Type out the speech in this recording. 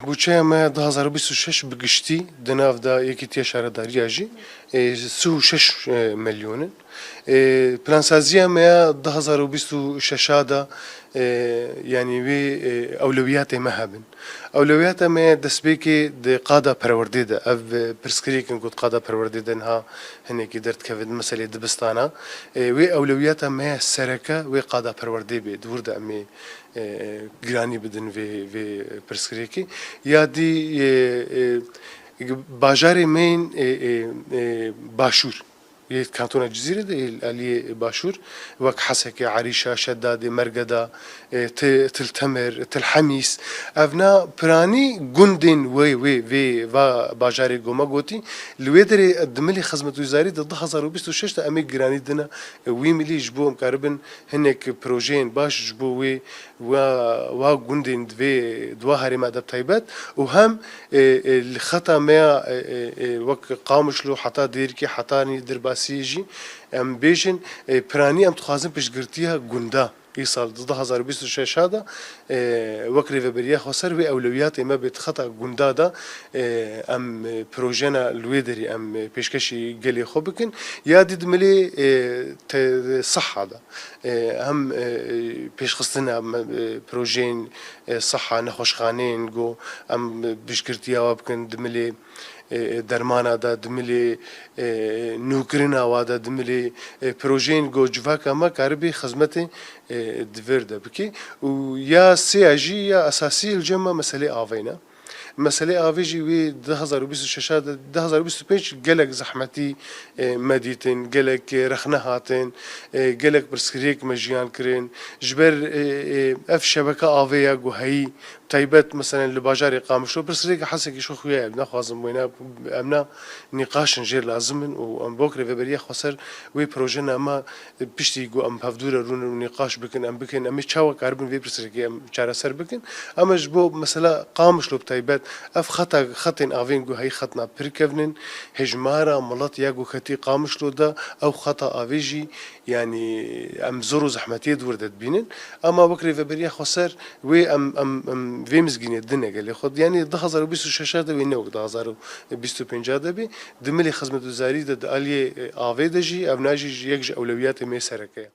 بودجه ما 2026 بگشتی دناف دا یکیتیه شهرداری جی 36 میلیون. پلانسازی ما 2026 دا يعني وي أولويات ما هبن أولويات ما دسبيكي د قادة پرورديده أو برسكريك نقول قادة پرورديده إنها هنيك درت كفد مسألة دبستانا وي أولويات ما سركة وي قادة پروردي بيد ورد أمي جراني بدن في برسكريكي يا دي باجاري مين باشور كانتون الجزيرة اللي باشور وك حسكة عريشة شدادة مرقدة تلتمر تلحميس أفنا براني جندين وي باجاري جوما قوتي الويدري الدملي خدمة وزاري ضد 2026 أمي جراني دنا وي ملي جبو مقاربن هناك بروجين باش جبو وي و جندين في دواهري ما دب تايبات وهم الخطأ ما وك قامش له حتى ديركي حتى درباسيجي ام بيجن براني ام تخازن بشجرتيها جندا يصل ضد 2026 هذا وكري فبريا خسر في اولويات ما بتخطا جندا ده ام بروجينا الويدري ام بيشكشي قالي خوبكن يا دي دملي صحة ده هم بيش خصنا بروجين صحة نخوش خانين جو ام بشجرتيها وابكن دملي درمانا دا دملي نوكرنا وادا دملي بروجين جو جواكا ما كاربي خدمتي دفردا بكي ويا سي اجي يا اساسي الجمع مسألة آفينا مسألة آفيجي وي 2026 2025 قلق زحمتي مديتن قلق رخنهاتن قلق برسكريك مجيان كرين جبر اف شبكة آفيا جو هي تايبات مثلا لباجاري قامشلو برسكريك حسك شو خويا ابنا خازم وينا امنا نقاش نجير لازم وام بوكري فبريا خسر وي بروجينا ما بيشتي جو ام بفدور رون نقاش بكن ام بكن ام تشاو كاربن في برسكريك ام تشارا سر بكن اما جبو مثلا قامشلو بتايبات اف خطين افين جو هي خطنا بركفنن هجمارا ملط ياجو خطي قامشلو دا او خطا افيجي يعني ام زورو زحمتي دوردت بينن اما بكري فبريا خسر وي ام في مزجين الدنيا قال لي خد يعني 2026 هذا وينه 2025 هذا بي دملي خدمة وزاري ده آلية آفيدجي أو ناجي يكج أولويات ما سركة